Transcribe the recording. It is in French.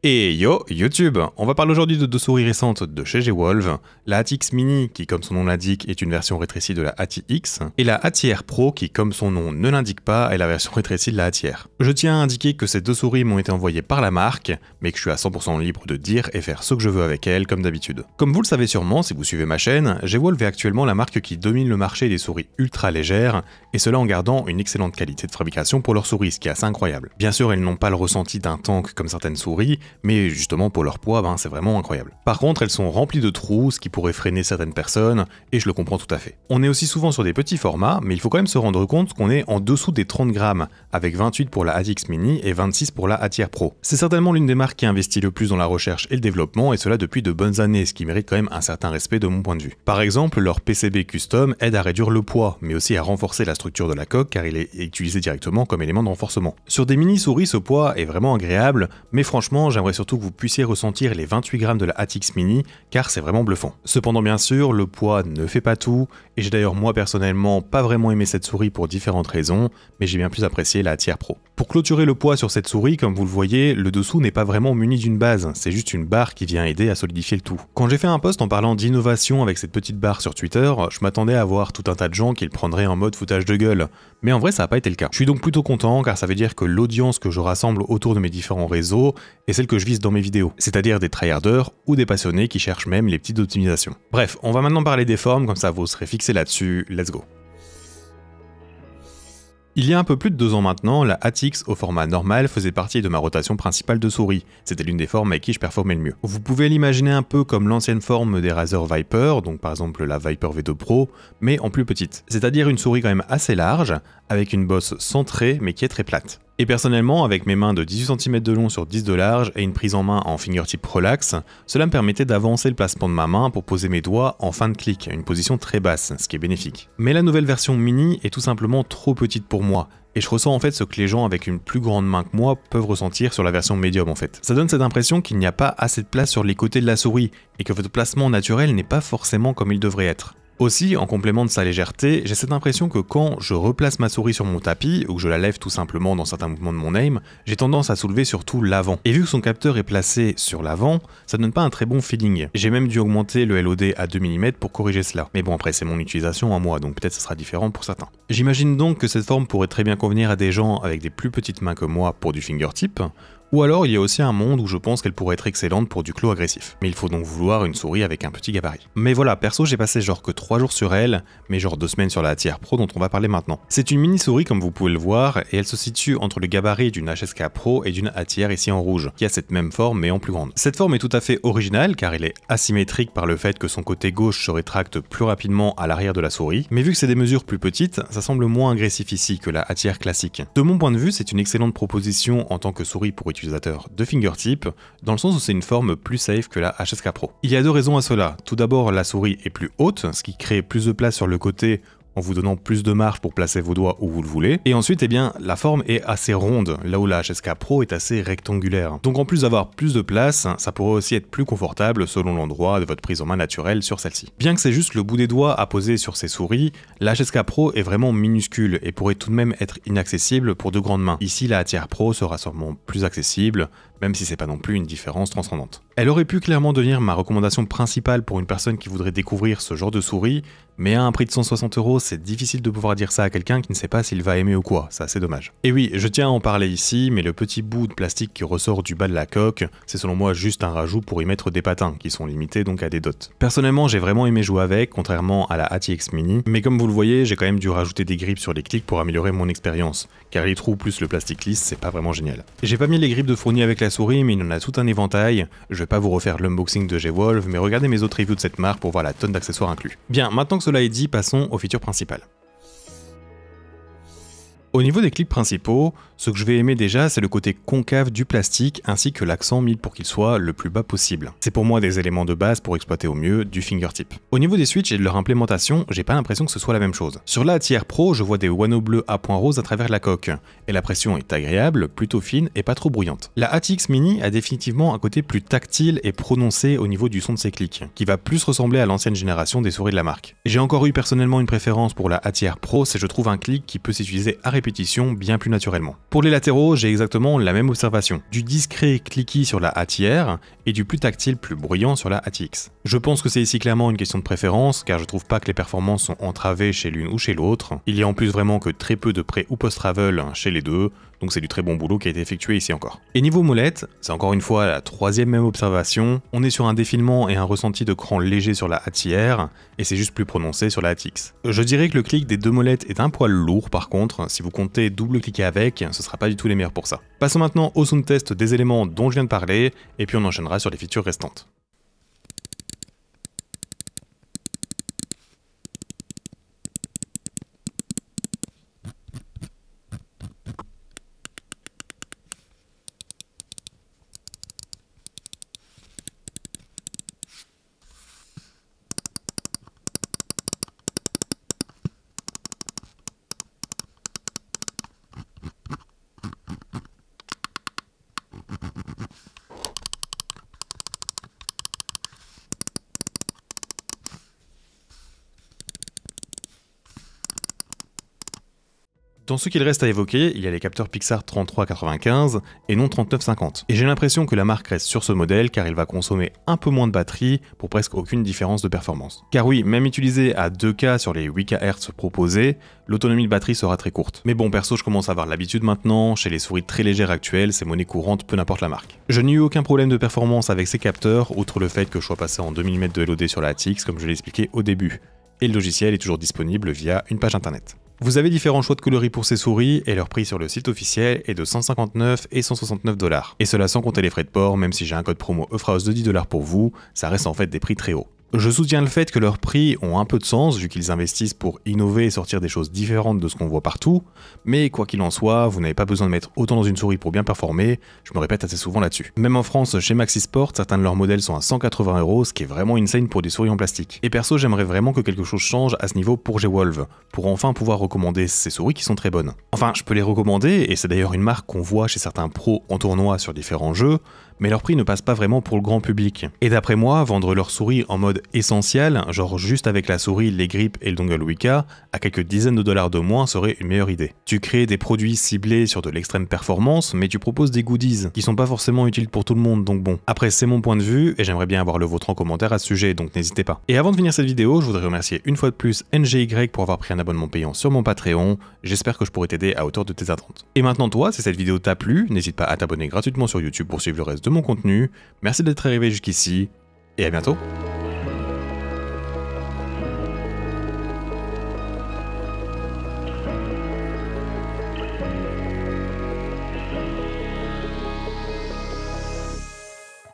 Et yo YouTube, on va parler aujourd'hui de deux souris récentes de chez G-Wolve, la ATX Mini qui comme son nom l'indique est une version rétrécie de la ATX, et la ATR Pro qui comme son nom ne l'indique pas est la version rétrécie de la ATR. Je tiens à indiquer que ces deux souris m'ont été envoyées par la marque, mais que je suis à 100% libre de dire et faire ce que je veux avec elles comme d'habitude. Comme vous le savez sûrement si vous suivez ma chaîne, G-Wolve est actuellement la marque qui domine le marché des souris ultra légères, et cela en gardant une excellente qualité de fabrication pour leurs souris, ce qui est assez incroyable. Bien sûr elles n'ont pas le ressenti d'un tank comme certaines souris, mais justement pour leur poids, c'est vraiment incroyable. Par contre, elles sont remplies de trous, ce qui pourrait freiner certaines personnes, et je le comprends tout à fait. On est aussi souvent sur des petits formats, mais il faut quand même se rendre compte qu'on est en dessous des 30 grammes, avec 28 pour la ATX Mini et 26 pour la ATR Pro. C'est certainement l'une des marques qui investit le plus dans la recherche et le développement, et cela depuis de bonnes années, ce qui mérite quand même un certain respect de mon point de vue. Par exemple, leur PCB custom aide à réduire le poids, mais aussi à renforcer la structure de la coque, car il est utilisé directement comme élément de renforcement. Sur des mini-souris, ce poids est vraiment agréable, mais franchement, j'aimerais surtout que vous puissiez ressentir les 28 grammes de la ATX Mini, car c'est vraiment bluffant. Cependant bien sûr, le poids ne fait pas tout, et j'ai d'ailleurs moi personnellement pas vraiment aimé cette souris pour différentes raisons, mais j'ai bien plus apprécié la ATR Pro. Pour clôturer le poids sur cette souris, comme vous le voyez, le dessous n'est pas vraiment muni d'une base, c'est juste une barre qui vient aider à solidifier le tout. Quand j'ai fait un post en parlant d'innovation avec cette petite barre sur Twitter, je m'attendais à voir tout un tas de gens qui le prendraient en mode foutage de gueule, mais en vrai ça n'a pas été le cas. Je suis donc plutôt content car ça veut dire que l'audience que je rassemble autour de mes différents réseaux est celle que je vise dans mes vidéos, c'est-à-dire des tryharders ou des passionnés qui cherchent même les petites optimisations. Bref, on va maintenant parler des formes, comme ça vous serez fixé là-dessus, let's go. Il y a un peu plus de 2 ans maintenant, la ATX au format normal faisait partie de ma rotation principale de souris. C'était l'une des formes avec qui je performais le mieux. Vous pouvez l'imaginer un peu comme l'ancienne forme des Razer Viper, donc par exemple la Viper V2 Pro, mais en plus petite. C'est-à-dire une souris quand même assez large, avec une bosse centrée mais qui est très plate. Et personnellement, avec mes mains de 18 cm de long sur 10 de large et une prise en main en fingertip relax, cela me permettait d'avancer le placement de ma main pour poser mes doigts en fin de clic, à une position très basse, ce qui est bénéfique. Mais la nouvelle version mini est tout simplement trop petite pour moi, et je ressens en fait ce que les gens avec une plus grande main que moi peuvent ressentir sur la version médium en fait. Ça donne cette impression qu'il n'y a pas assez de place sur les côtés de la souris, et que votre placement naturel n'est pas forcément comme il devrait être. Aussi, en complément de sa légèreté, j'ai cette impression que quand je replace ma souris sur mon tapis, ou que je la lève tout simplement dans certains mouvements de mon aim, j'ai tendance à soulever surtout l'avant. Et vu que son capteur est placé sur l'avant, ça donne pas un très bon feeling. J'ai même dû augmenter le LOD à 2 mm pour corriger cela. Mais bon, après c'est mon utilisation à moi, donc peut-être ça sera différent pour certains. J'imagine donc que cette forme pourrait très bien convenir à des gens avec des plus petites mains que moi pour du fingertip, ou alors il y a aussi un monde où je pense qu'elle pourrait être excellente pour du claw agressif. Mais il faut donc vouloir une souris avec un petit gabarit. Mais voilà, perso j'ai passé genre que 3 jours sur elle, mais genre 2 semaines sur la ATR Pro dont on va parler maintenant. C'est une mini souris comme vous pouvez le voir, et elle se situe entre le gabarit d'une HSK Pro et d'une ATR ici en rouge, qui a cette même forme mais en plus grande. Cette forme est tout à fait originale car elle est asymétrique par le fait que son côté gauche se rétracte plus rapidement à l'arrière de la souris, mais vu que c'est des mesures plus petites, ça semble moins agressif ici que la ATR classique. De mon point de vue, c'est une excellente proposition en tant que souris pour utilisateur de fingertip, dans le sens où c'est une forme plus safe que la HSK Pro. Il y a 2 raisons à cela. Tout d'abord, la souris est plus haute, ce qui crée plus de place sur le côté en vous donnant plus de marge pour placer vos doigts où vous le voulez. Et ensuite, la forme est assez ronde, là où la HSK Pro est assez rectangulaire. Donc en plus d'avoir plus de place, ça pourrait aussi être plus confortable selon l'endroit de votre prise en main naturelle sur celle-ci. Bien que c'est juste le bout des doigts à poser sur ces souris, la HSK Pro est vraiment minuscule et pourrait tout de même être inaccessible pour de grandes mains. Ici, la ATR Pro sera sûrement plus accessible, même si c'est pas non plus une différence transcendante. Elle aurait pu clairement devenir ma recommandation principale pour une personne qui voudrait découvrir ce genre de souris, mais à un prix de 160 €, c'est difficile de pouvoir dire ça à quelqu'un qui ne sait pas s'il va aimer ou quoi, c'est assez dommage. Et oui, je tiens à en parler ici, mais le petit bout de plastique qui ressort du bas de la coque, c'est selon moi juste un rajout pour y mettre des patins, qui sont limités donc à des dots. Personnellement, j'ai vraiment aimé jouer avec, contrairement à la ATX Mini, mais comme vous le voyez, j'ai quand même dû rajouter des grips sur les clics pour améliorer mon expérience, car les trous plus le plastique lisse, c'est pas vraiment génial. J'ai pas mis les grips de fourni avec la souris, mais il en a tout un éventail. Je vais pas vous refaire l'unboxing de G-Wolve, mais regardez mes autres reviews de cette marque pour voir la tonne d'accessoires inclus. Bien, maintenant que cela est dit, passons aux features principales. Au niveau des clips principaux, ce que je vais aimer déjà, c'est le côté concave du plastique ainsi que l'accent mis pour qu'il soit le plus bas possible. C'est pour moi des éléments de base pour exploiter au mieux du fingertip. Au niveau des switches et de leur implémentation, j'ai pas l'impression que ce soit la même chose. Sur la ATR Pro, je vois des guano bleus à point rose à travers la coque, et la pression est agréable, plutôt fine et pas trop bruyante. La ATX Mini a définitivement un côté plus tactile et prononcé au niveau du son de ses clics, qui va plus ressembler à l'ancienne génération des souris de la marque. J'ai encore eu personnellement une préférence pour la ATR Pro, c'est je trouve un clic qui peut s'utiliser à répétition répétitions bien plus naturellement. Pour les latéraux, j'ai exactement la même observation. Du discret clicky sur la ATR et du plus tactile, plus bruyant sur la ATX. Je pense que c'est ici clairement une question de préférence, car je trouve pas que les performances sont entravées chez l'une ou chez l'autre. Il y a en plus vraiment que très peu de pré ou post-travel chez les deux, donc c'est du très bon boulot qui a été effectué ici encore. Et niveau molette, c'est encore une fois la troisième même observation, on est sur un défilement et un ressenti de cran léger sur la ATR, et c'est juste plus prononcé sur la ATX. Je dirais que le clic des deux molettes est un poil lourd par contre, si vous comptez double-cliquer avec, ce sera pas du tout les meilleurs pour ça. Passons maintenant au sound test des éléments dont je viens de parler, et puis on enchaînera sur les features restantes. Dans ce qu'il reste à évoquer, il y a les capteurs Pixar 3395 et non 3950. Et j'ai l'impression que la marque reste sur ce modèle car il va consommer un peu moins de batterie pour presque aucune différence de performance. Car oui, même utilisé à 2K sur les 8 kHz proposés, l'autonomie de batterie sera très courte. Mais bon, perso, je commence à avoir l'habitude maintenant, chez les souris très légères actuelles, c'est monnaie courante, peu n'importe la marque. Je n'ai eu aucun problème de performance avec ces capteurs, outre le fait que je sois passé en 2 mm de LOD sur la ATX comme je l'ai expliqué au début. Et le logiciel est toujours disponible via une page internet. Vous avez différents choix de coloris pour ces souris et leur prix sur le site officiel est de 159 et 169 $. Et cela sans compter les frais de port, même si j'ai un code promo EFRAOS de 10 $ pour vous, ça reste en fait des prix très hauts. Je soutiens le fait que leurs prix ont un peu de sens vu qu'ils investissent pour innover et sortir des choses différentes de ce qu'on voit partout, mais quoi qu'il en soit, vous n'avez pas besoin de mettre autant dans une souris pour bien performer, je me répète assez souvent là-dessus. Même en France, chez Maxisport, certains de leurs modèles sont à 180 €, ce qui est vraiment insane pour des souris en plastique. Et perso, j'aimerais vraiment que quelque chose change à ce niveau pour G-Wolve, pour enfin pouvoir recommander ces souris qui sont très bonnes. Enfin, je peux les recommander, et c'est d'ailleurs une marque qu'on voit chez certains pros en tournoi sur différents jeux, mais leur prix ne passe pas vraiment pour le grand public. Et d'après moi, vendre leur souris en mode essentiel, genre juste avec la souris, les grips et le dongle Weka, à quelques dizaines de dollars de moins serait une meilleure idée. Tu crées des produits ciblés sur de l'extrême performance, mais tu proposes des goodies qui sont pas forcément utiles pour tout le monde, donc bon. Après, c'est mon point de vue, et j'aimerais bien avoir le vôtre en commentaire à ce sujet, donc n'hésitez pas. Et avant de finir cette vidéo, je voudrais remercier une fois de plus NGY pour avoir pris un abonnement payant sur mon Patreon, j'espère que je pourrai t'aider à hauteur de tes attentes. Et maintenant toi, si cette vidéo t'a plu, n'hésite pas à t'abonner gratuitement sur YouTube pour suivre le reste de mon contenu. Merci d'être arrivé jusqu'ici, et à bientôt.